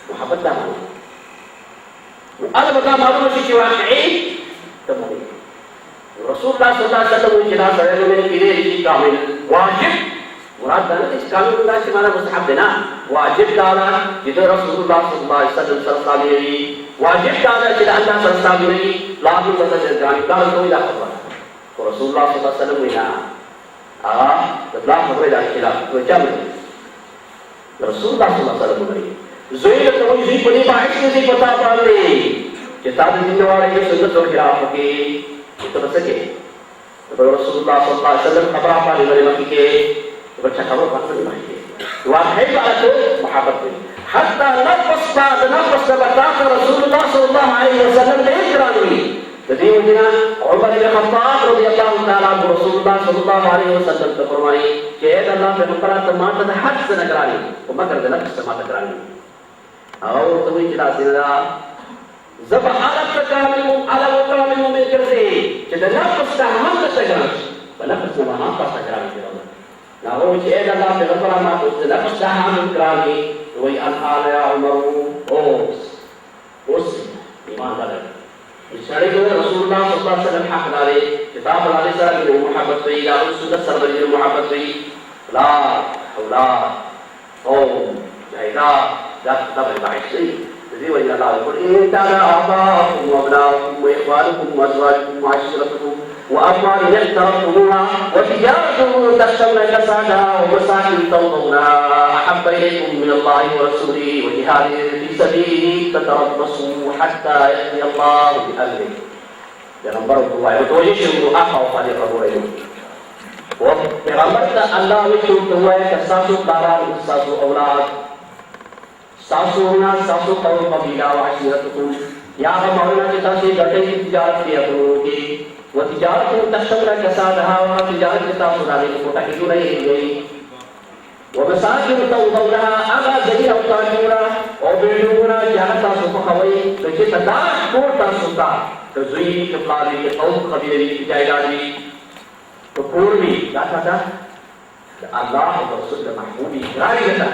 محبت لا معنى أنا بقى معلومة شيء واقعي تمام رسول الله صلى الله عليه وسلم وجنا سيدنا من كده شيء كامل واجب مراد ده كامل الله شيء معناه مستحب بنا واجب دارا جد رسول الله صلى الله عليه وسلم سرسالي واجب دارا جد الله سرسالي لا بد من تجاري دار کوئی لا خبر رسول الله صلى الله عليه وسلم وینا لا خبر دا خلاف تو چا رسول الله صلى الله عليه وسلم وینا زویل تو یی پنی باعث سے پتا باندې چې تاسو دې واره کې سنت او خلاف کې تو بسکه رسول الله صلى الله عليه وسلم خبر پاله ولې کې بچا خبر پاتې نه واحد على محبت حتى نفس بعد نفس بتاع رسول الله صلى الله عليه وسلم لإكرامه الذي وجنا عمر بن الخطاب رضي الله تعالى عنه رسول الله صلى الله عليه وسلم فرمائے کہ اے اللہ کے مقرر تمام حد سے نگرانی ومگر نفس سے ما نگرانی اور تو جلا سیدا زب عرب کامل على وكامل من کرتے کہ نفس کا ہم تگرانی ونفس ما ہم تگرانی ناو چې اے الله په غفرت ما کو نفس کا ہم کرانی وی الحال يا عمر اوس ایمان دار اشاره کوي رسول الله صلی الله علیه وسلم حق داري کتاب الله سره د محبت وی یا سنت سره د محبت وی لا اولاد او جایدا ذات تبع بعشي الذي وجه الله يقول ان كان اباؤكم وابناؤكم واخوانكم وازواجكم وعشيرتكم واموال اقترفتموها وتجاره تخشون كسادها ومساكن ترضونها احب اليكم من الله ورسوله وجهاد في سبيله فتربصوا حتى ياتي الله بامره. پیغمبر الله وتوجه شروع اخو خالد ربو رجل وپیغمبر الله وشو توای کساسو داران کساسو اولاد ساسونا ساسو قوم قبیلہ وعشیرتکم یا مولانا کی تاسی گٹے کی تجارت کی اپنوگی وتجارت تخشون كسادها وتجارت تاخذ کوٹا کی نہیں گئی ومساكن ترضونها اما ذي اوطاننا وبيننا جهتا سفخوي فجتا کوٹا ستا تزوی کفلاری قوم قبیلہ جایداری پورمی ذاتا الله ورسول محبوبي رايته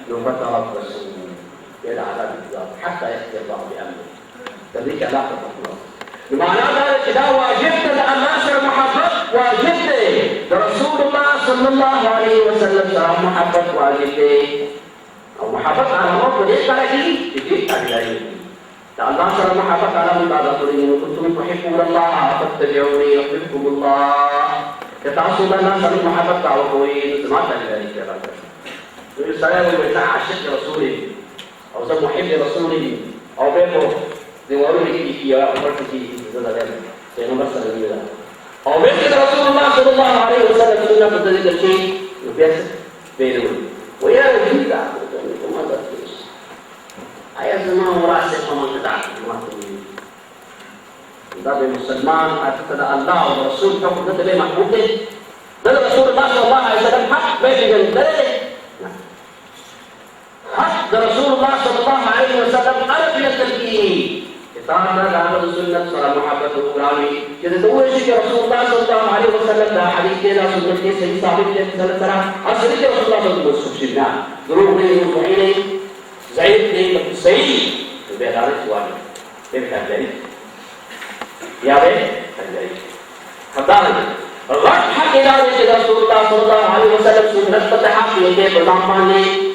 يوم الرسول الى عذاب الجزاء حتى ياتي الله بامره ذلك لا تقبل بمعنى ذلك إذا واجبت الناس محبت واجبت رسول الله صلى الله عليه وسلم محبت واجبت أو محبت على موت وليس تركي تجيب تجاري الله صلى محبت على مبادرة إن كنتم تحبون الله فاتبعوني يحببكم الله يتعصب الناس محبت تعوقوي ما تجاري كذا السلام عليكم عاشق رسوله أو محب رسوله أو بيته دیواروں کی یا اوپر کی زیادہ ہے نمبر صلی اللہ علیہ وسلم اور کہ رسول اللہ صلی اللہ علیہ وسلم سنت تدریج شيء بس بينه ويا وجود ماذا آیا زمان وراسه فمن تدعى ده المسلمان اعتقد الله والرسول فقد ده محبوب ده رسول الله صلى الله عليه وسلم حق بين الجنتين حق رسول الله صلى الله عليه وسلم عرف يتلقيه تعالى دعوة السنة صلى محبة القرآن كذا تقول شيء رسول الله صلى الله عليه وسلم ده حديث كذا سنة كذا سيد صاحب كذا سنة ترى أصل كذا رسول الله صلى الله عليه وسلم ضروب من المعين زعيم من السيد بهذا السؤال كيف كان ذلك يا بيه كان ذلك خطأنا غلط حق إلى رسول الله صلى الله عليه وسلم سنة فتحة في يده بالله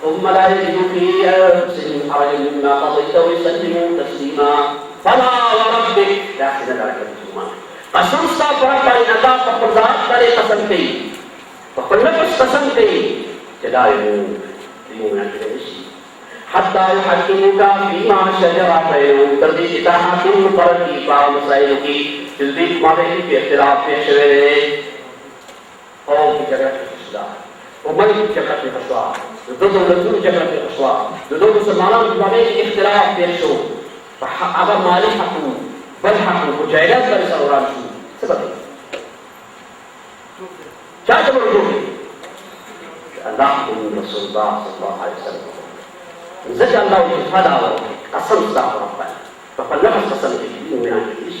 ثم لا يجدوا في أنفسهم حرجا مما قضيت ويسلموا تسليما فلا وربك لا حين ذلك المسلمان قسم صافا بين الله فقرات بني قسم كي فقل نفس قسم كي تدائموا لمؤمن الجيش حتى يحكموك فيما شجر بينهم تردي تحاكم فرقي فمسائلك تزيد ما بين في اختلاف في شويه او في جگہ الاسلام ومن جگہ الاسلام ضد الرسول جگہ الاسلام ضد مسلمانوں کے بارے اختلاف پیش ہو فأبا مالي حقه بل حقه جايلات بل سوران شو sebab Siapa berhukum? Allah dan Rasulullah sallallahu alaihi wasallam. Zaka Allah subhanahu wa ta'ala qasam sahab Rabbana. فقلما قسم في من الجيش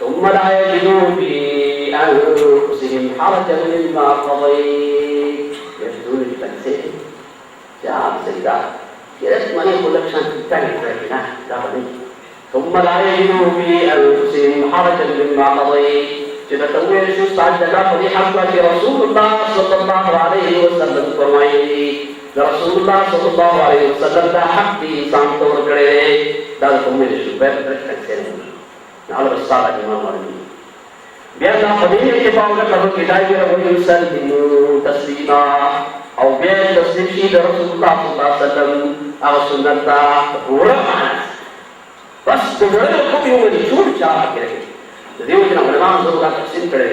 ثم لا يجدوا في أنفسهم حرجا مما قضيت يجدون بالتنسيق جاء سيدا يرد من يقول لك شان تاني فرقنا لا بني ثم لا يجدوا في أنفسهم حرجا مما قضيت جدا تقول شو صار جدا فدي حقا رسول الله صلى الله عليه وسلم فرمائے رسول الله صلى الله عليه وسلم دا حق دی انسان طور کرے دا تم نے شو بیت رکھ سے نال رسالہ امام علی بیا دا فدی کے باوجود کبھی ہدایت رب وسلم تسلیما او بیا تسلیم شی رسول الله صلى الله عليه وسلم او سنت پورا بس تمہارے کو بھی وہ چھوڑ چاہ کے دیو جنا علماء ضرور کا تفسیر کرے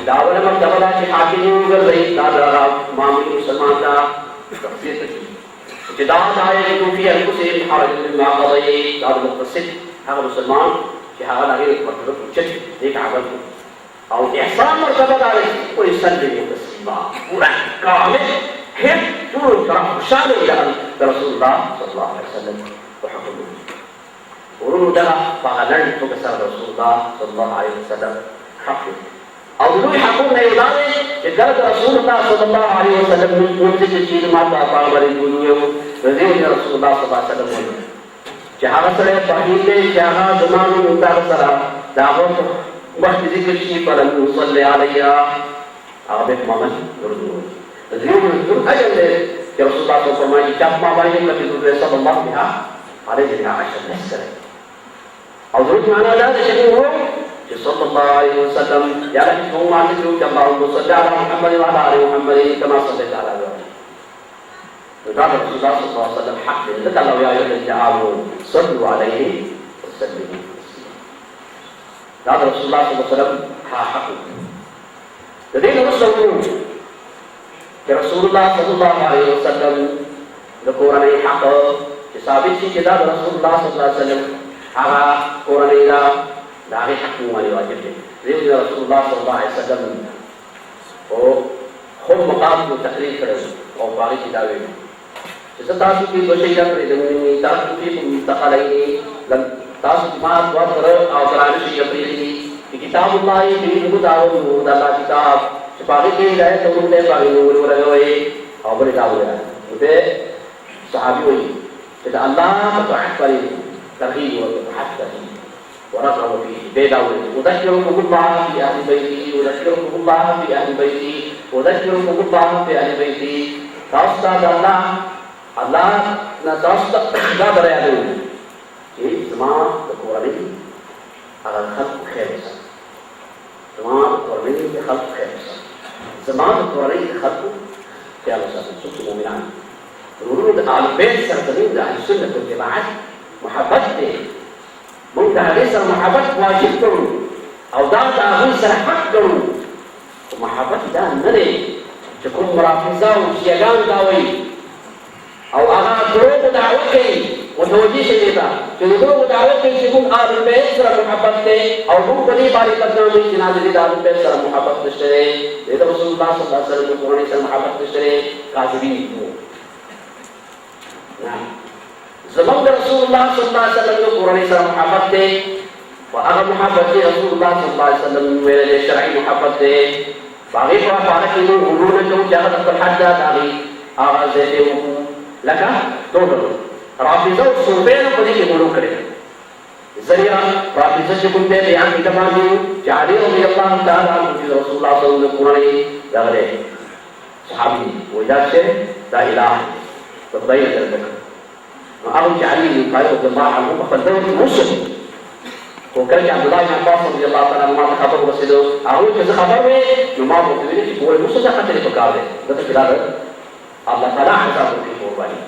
داول مرتبہ کی حاکمیوں گر رہی دادا معاملے مسلمان کا تفسیر کی جدا آئے جو فی انفسهم حرج مما قضيت دار مقتصد هذا مسلمان کہ هذا غیر مرتبہ چت ایک عمل او احسان مرتبہ دار کوئی سلم تسلیما پورا کامل ہے پورا طرف شامل رسول اللہ صلی اللہ علیہ وسلم وحکم ورونو دغه فعلن تو کسر رسول الله صلی الله علیه وسلم حق او دوی حقونه یو دا چې ګرځ رسول الله صلی الله علیه وسلم موږ چې ما ته پاوړې ګونیو رضی رسول الله صلی الله علیه وسلم چې هغه سره په دې چې هغه زمانو متعال سره دا وخت ذکر شي پر صلی علیه هغه محمد ورته رضی الله اجل چې رسول الله صلی الله علیه وسلم چې ما باندې کړي صلی الله علیه وسلم او ضرورت معنا دا چې هو چې صلی الله علیه وسلم یا رسول الله صلی الله علیه وسلم محمد وعلى ال محمد كما صليت على ابراهيم وذا رسول الله صلى الله عليه وسلم حق لك الله يا ايها الذين امنوا صلوا عليه وسلموا هذا رسول الله صلى الله عليه وسلم حق الذين رسولوا رسول الله صلى الله عليه وسلم ذكر حق ثابت شي كذا رسول الله صلى الله عليه وسلم هغه قرآن دا داغه حق مو واجب دی رسول الله صلی الله علیه وسلم او خو مقام کو تقریر کړو او باقي دا ویل چې تاسو کې بشي دا پرې دمنې تاسو کې مستقلای لم تاسو ما ورته او قرآن شي پرې کتاب الله دې کو داو دا کتاب چې باقي کې هدایت ورته باندې ورغوي او بل دا وایي دې صحابي وایي چې الله متعهد کړی ترغيب وحثه ورغب فيه بيداوي وذكركم الله في أهل بيتي وذكركم الله في أهل بيتي وذكركم الله في أهل بيتي تاستاد الله نتاستاد لا بريادون إيه زمان القرآن على الخلق خير زمان القرآن خلق خير زمان القرآن خلق خير سبت مؤمنان ورود على البيت سرطانين أهل السنة والجماعات محبت دے مونږ هغه سره محبت واجب کړو او دا هغه سره حق کړو محبت دا نه دی چې کوم رافضه او شیعان دا وایي او هغه دروغ دعوه کوي متوجي شي دا چې دروغ دعوه کوي چې کوم اهل بیت سره محبت دی او موږ په دې باندې بدنامي چې نه دي د اهل بیت سره محبت نشته دی د رسول الله صلی الله علیه وسلم قرآن سره محبت نشته دی کاذبین دي زمان رسول الله صلی الله علیه وسلم قرآن سره محبت دی او هغه محبت دی رسول الله صلی الله علیه وسلم ویل شرعي محبت دی باغی په اړه کې نو غوړو ته چې هغه خپل حد داغي هغه زه لکه ټول رافضه او صوفیانو په دې کې غوړو کړی ذریعہ رافضه چې کوم دې بیان کې باندې چې علي رضی الله تعالی عنہ رسول الله صلی الله علیه وسلم قرآن داغه صحابي وجاشه لا اله تبين ذلك أو علي قال رضي الله عنه فقدوه مسلم وكان عبد الله بن عباس رضي الله تعالى عنه ما خبر رسوله أقول كذا خبر ما هو تقولي هو المسلم حتى يفكره ده كلام الله تعالى حسب في قرباني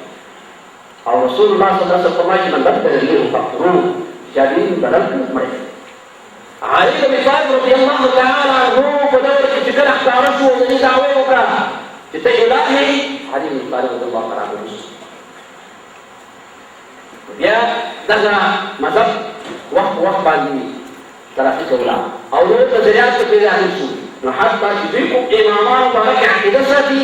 أو رسول الله صلى الله عليه وسلم من بدل له فقروه جالين بدل مريض علي بن طالب رضي الله تعالى عنه بدور كذا اختاره وزني دعوه وكذا إلهي علي بن طالب رضي الله تعالى عنه بیا دغه مذهب وخت باندې ترقي کوله او نور نظریات په کې راځي شو نو حتی چې دوی کوم امامان مبارک عقیده ساتي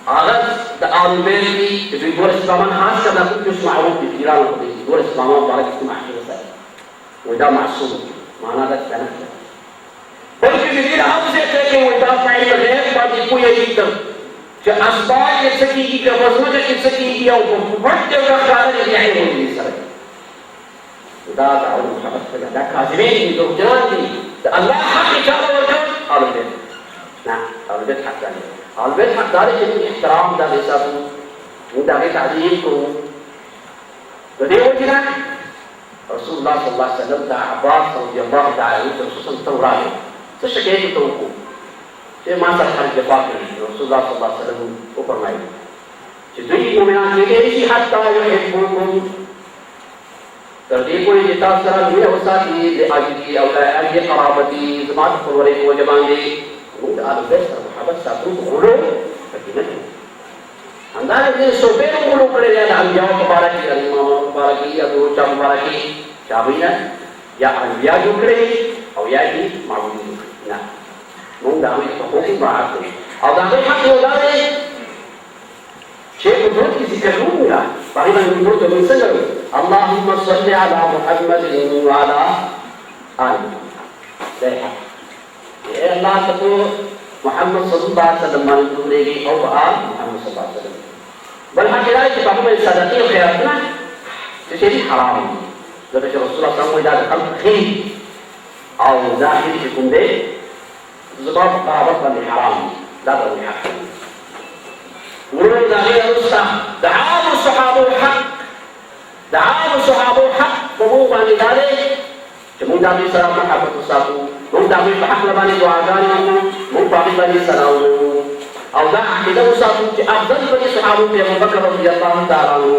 هغه د اهل بیت دي چې دوی ګور اسلامان خاص کړه کوم څه معروف دي ایران په دې ګور اسلامان مبارک کوم عقیده ساتي ودا معصوم معنا دا څنګه بلکې دې نه هم څه کوي ودا پای په دې باندې کوی دي چې اسباب یې څه کیږي که وزمه کې څه کیږي او په وخت یو راځي دی عین دې سره دا دعوه محبت څخه دا کاذبین دي دروغجن دي الله حق چاله ورته اهل بیت نه اهل بیت حق دی اهل بیت حق دار چې احترام دا حساب موږ دا تعظیم کوو د دې وجه رسول الله صلی الله علیه وسلم دا عباس رضی الله تعالی عنہ خصوصا توراله څه شکایت توکو چې ما سره خرج پاک رسول الله صلی الله علیه وسلم او فرمایي چې دوی مومنان دې شي حتی يحبوكم تر دې کوئی چې تاسو سره دوی او ساتي د اجي او د اجي قرابتي زمات پرورې او جباندې موږ د اهل بیت سره محبت ساتو غوړو پکې نه اندازې سوبېرو غوړو کړی دی د انبیاء مبارک دي امام مبارک یا د چا مبارک چابینا یا انبیاء جوړ کړی او یا دې معبودین نه موږ دا وایو په کوم باندې او دا به حق یو دا دی چې په دې کې ذکر وکړه باندې موږ ته څنګه اللهم صل على محمد وعلى آل محمد يا الله تقول محمد صلى الله عليه وسلم باندې دوی او آل محمد صلى الله عليه وسلم بل حقیقت چې په کومه صدقې او خیراتونه چې حرام دي ځکه چې رسول الله صلی الله علیه وسلم دا خلق خیر او ظاهر چې کوم دی زما په قرابت باندې حرام دي دا به حق ورور دا غیر رسول د عام الصحابه حق د عام الصحابه حق په مو باندې دا دی چې موږ د سره محبت وساتو موږ د حق باندې دعاګانې وکړو موږ په باندې سلام او دا عقیده وساتو چې افضل به صحابه ابو بکر رضی الله تعالی عنہ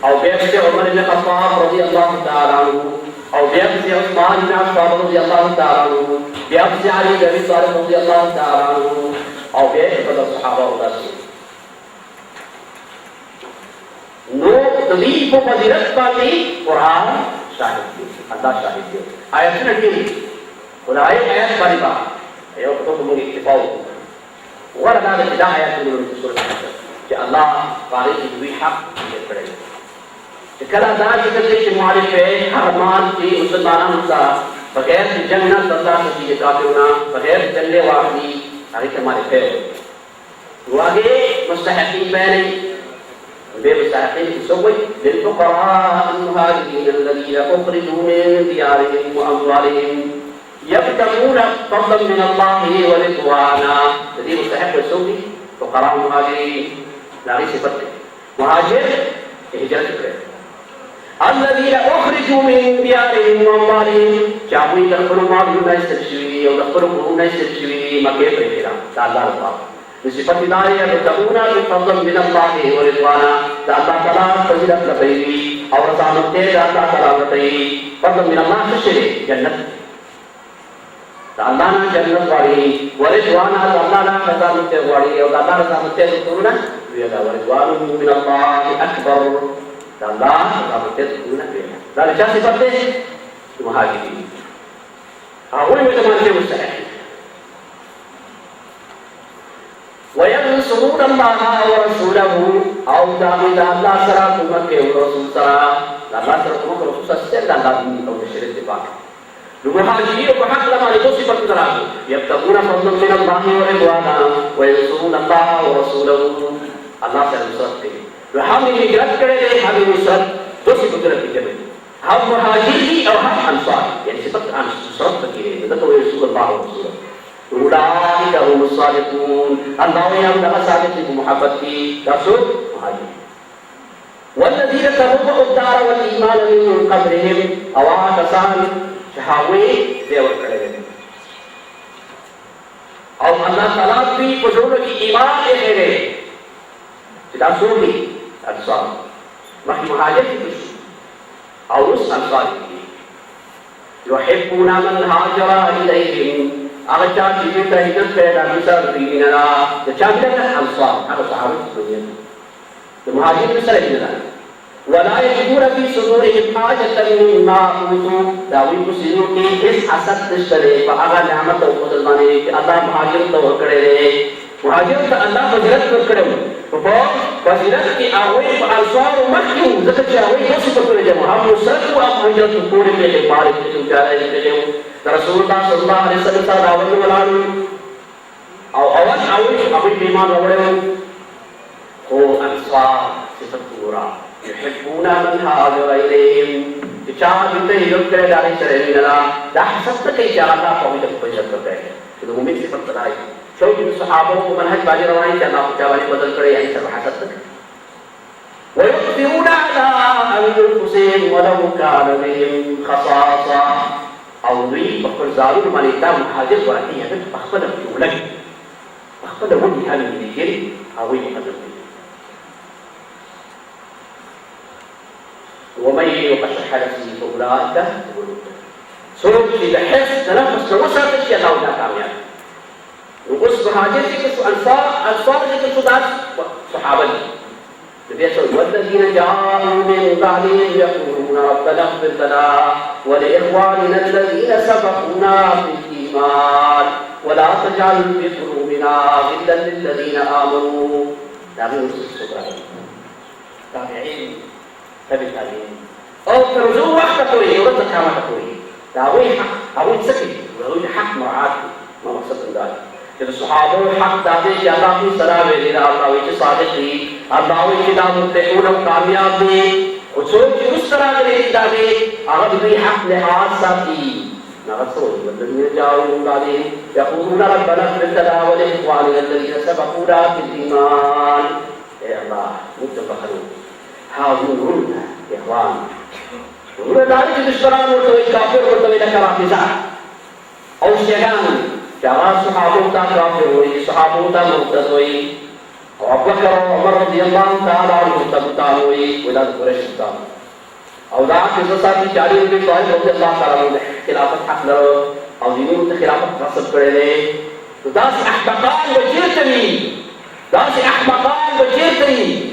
او بیا چې عمر بن خطاب رضی الله تعالی عنہ او بیا چې عثمان بن عفان رضی الله تعالی عنہ بیا چې علي بن ابي طالب رضی الله تعالی عنہ او بیا چې صحابه او تاسو نو دې په فضیلت باندې قران شاهد دی الله شاهد دی آیاتونه کې خدای آیات باندې با یو په کومه اتفاق وردا د آیاتونو په سورۃ چې الله بارے دوی حق کړی چې کله دا چې معرفه حرمان چې مسلمانانو سره بغیر جنت الله چې کافرونه بغیر جنله واهي هغه ته معرفه واګه مستحقین بیان بمساحقين تسوي للفقراء المهاجرين الذين أخرجوا من ديارهم وأموالهم يبتغون فضلا من الله ورضوانا الذي مستحق يسوي فقراء المهاجرين لا غير صفته مهاجر هجرة الذين أخرجوا من ديارهم وأموالهم جابوا يدخلوا مالهم يسترشوا ودخلوا قرون يسترشوا ما كيف يفعلون تعالى الله بصفت داري يبتغون بفضل من الله ورضوانا الله تعالى فضيلت لبيوي او رضامت الله تعالى لبيوي فضل من الله تشري جنت الله جنت واري ورضوانا الله رضامت واري او الله رضامت تقولنا ويلا ورضوان من الله اكبر الله رضامت تقولنا ذلك څه صفت ده مهاجرين هغه یې ته مستحق وينصرون الله ورسوله او دامد الله سرا کومکه رسول سرا الله سرا کومکه رسول سره الله دې او شریعت دی پاک المهاجرين بحق لما لتصفت تراه يبتغون فضلا من الله ورضوانا وينصرون الله ورسوله الله سره نصرت وهم هجرت کړي هم نصرت تصفت تراه هم مهاجرين او هم انصار يعني صفت انصار کې دغه رسول الله ورسوله أولئك هم الصادقون الله يعلم صادق بمحبته رسول مهاجر والذين تبوأوا الدار والإيمان من قبلهم أو كسان شهاوي ذي وكرهم او الله تعالی په پښونو کې ایمان لري چې تاسو دې انصار مخکې مهاجر دي او اوس انصار دي يحبون من هاجر إليهم هغه چا چې دې ته هجرت کړی دا مثال دی نه د چا د انصار هغه صحابه دي د مهاجرینو سره دي ولا يجدون في صدورهم حاجة مما أوتوا داوی کو سینو کې اس حسد نشته په هغه نعمت او فضل باندې چې الله مهاجر ته ورکړي مهاجر ته الله فضیلت ورکړي په فضیلت کې هغه په انصار مخکې ځکه چې هغه یې څه په توګه محمد صلی الله علیه وسلم پورې په بارے کې جاره کړي رسول الله صلی الله علیه وسلم دا داوی ولانو او اول ایمان اورو او انصار صفت پورا يحبون من هاجر إليهم تشاهد يذكر داري سرين لا ده حسب كي جاءنا قوي تبصر كذا إذا مؤمن في فترة شو كده الصحابة ومنهج باجي رواني كنا كجواني بدل كره يعني سب حسب ويؤثرون على أنفسهم ولو كان بهم خصاصة أو ذي بقول زارون من يتام مهاجر ورثي يعني بخبر الجولة بخبر ودي هذا اللي يجري أو يقدر ومن يوق شح نفسه فأولئك سوق في بحث تنفس وسط الشيء الله لا كامل وقص مهاجر ذكر أنصار ذكر صدات صحابة والذين جاءوا من بعدهم يقولون ربنا اغفر لنا ولإخواننا الذين سبقونا بالإيمان ولا تجعل في قلوبنا غلا للذين آمنوا لا من الصبر تابعين تابعين أو ترجو وقت توري ورد كما توري داوي حق داوي سكي داوي حق مرعاة ما مقصد ذلك جب الصحابة حق داوي جاء في سلام إلى الله ويجي صادق لي الله ويجي داوي تقول كامياب لي وصوت يسرع لي داوي أغلب لي حق لحاظ ساتي نغسل والذين جاءوا من بعدهم يقولون ربنا اغفر لنا ولإخواننا الذين سبقونا بالإيمان يا الله متفقون هاجرون إخوان ورناك الإسلام ورتوي كافر ورتوي لكرامة زع أو شيئان كما صحابون كافر وصحابون مرتضوي أبو بكر وعمر رضي الله تعالى عنهم تبتانوي ولا قريش تام أو ذاك الصحابي جاري بن طالب رضي الله تعالى عنه خلافة حق له أو دينه خلافة غصب كرله داس أحبقان وجيرتني داس أحبقان وجيرتني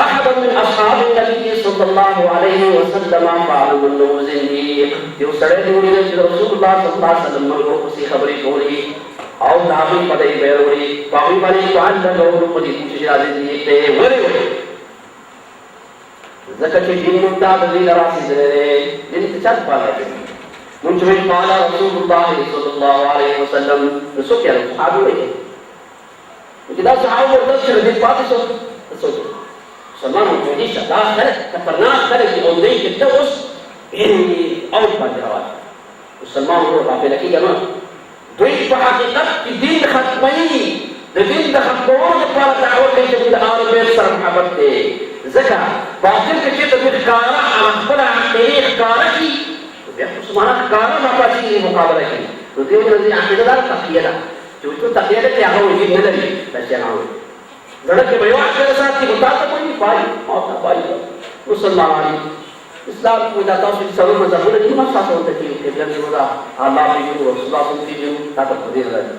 أحد من أصحاب النبي صلى الله عليه وسلم قال من نوزني يسرد من رسول الله صلى الله عليه وسلم من قصي خبري قولي أو نابي بدأي بيروري باقي بني تعالى لو قدي كوشي عزيزي تي وري زكاة الدين ممتاز ذي لراسي زلالي من تشاد بالله منجمين قال رسول الله صلى الله عليه وسلم نسوك يا صحابي ويه وكذا صحابي وردت شردين باقي صوت سلمان وجودي شدا خلق كفرنا خلق يومدي كتوس إني أول بجروات وسلمان هو رافع لك يا دوی په حقیقت کې دین ختمي د دین د ختمولو لپاره دعوه کوي چې د آل بیت سره محبت دی ځکه باطل کې چې د ښکارا هغه خپل عقیدې ښکارا کړي بیا خو سمانه ښکارا نه پاتې مقابله کوي نو دې ورځې عقیده دار تقیه ده چې څو تقیه ده چې هغه وجود نه لري دا چې نه زړه کې به یو عقیده ساتي متاته کوي پای او تا پای مسلمان علی اسلام کو دا تاسو چې څلور مذهبونه دي ما تاسو ته کې قبله دی ودا الله دې او رسول الله صلی الله علیه وسلم تاسو په دې راځي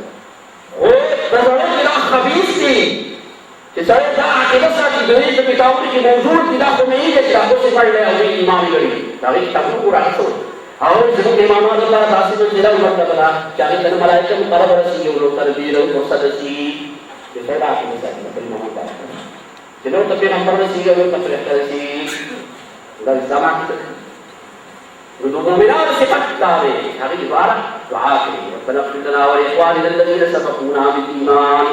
او دا ډول دا خبيث دي چې سره دا عقیده ساتي د دې په کتابونو کې موجود دي دا خو نه یې چې تاسو څه کړل او امام لري دا یې تاسو راځو او زموږ امام الله تاسو ته دلته مرتبه چې هغه د ملائکه مقرب رسي او تر دې او مصدسي چې پیدا کړي چې امام الله چې نو ته پیغمبر رسي او تفریح رسي دا زمان ردودنا صفات داري هذه عبارة دعاء ربنا اغفر لنا ولإخواننا الذين سبقونا بالإيمان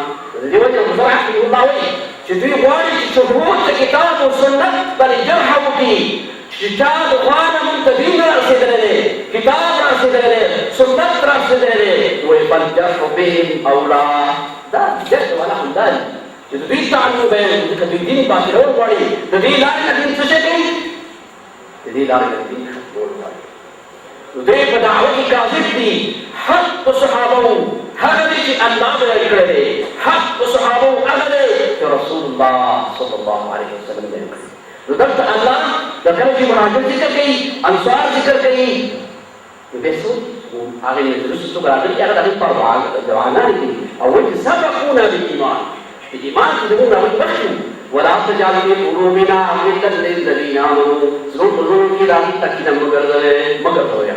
دي وجه مصرح في الله شتوي غواني شهود كتاب والسنة بل جرح وفي كتاب غوانا منتبين رأسد لله كتاب رأسد لله سنة رأسد لله ويبل جرح بهم أولى دا جرح ولا حمدان شتوي تعلم بين كتبين باكرون وعي دي لا يمكن تشكي دي لا يمكن ودې په دعوه کې کاذب دي حق په صحابه هغه دي چې الله بیان کړی دی حق په صحابه هغه دی چې رسول الله صلی الله علیه وسلم بیان کړی نو دلته الله د کله چې مهاجر ذکر کوي انصار ذکر کوي نو بیا څه هغه یې درست څه راغلي هغه د دعاګانې دي او چې سبقونا بالایمان په ایمان کې موږ راوځو ولا تجعل في قلوبنا غلا للذين آمنوا زړه په زړه کې راځي تکیه موږ ګرځولې مګر تویا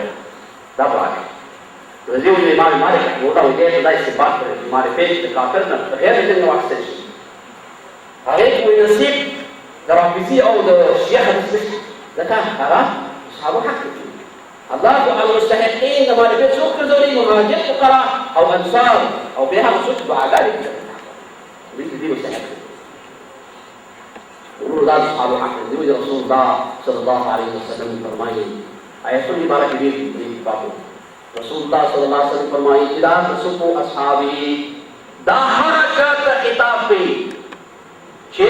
دا راځي رضی الله امام مالک ودا وجه خدای صفات پر ہمارے پیش کافر نه غیر دې نو اکثر شي هغه کوئی نصیب درافیزی او د شیخ مسلم ځکه هغه صحابه حق الله جعل المستحقين لما لبيت شو كذولي مهاجر فقراء او انصار او بها وسوس بعدالك دي مستحق ونور الله صحابه حق دي رسول الله صلى الله عليه وسلم فرمائے آیت مبارک دی بابو رسول الله صلی الله علیه وسلم فرمائے اذا تسبوا اصحابي دا هر چاته خطاب دی چې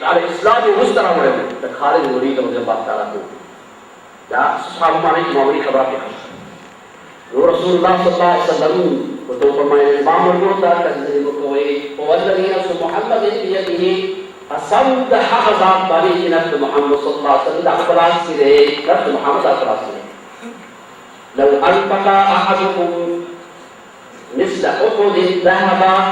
على اسلام مستر امر د خالد ولید رضی الله تعالی عنہ دا صحابه باندې معمولی خبره کوي رسول الله صلی الله علیه وسلم تو فرمائے امام ورته تذکر کوي او الذي نفس محمد بيده قسم د حق ذات باندې نبی محمد صلی الله علیه وسلم د خلاص کړي نبی محمد صلی الله علیه وسلم لو انفق احدكم مثل احد ذهبا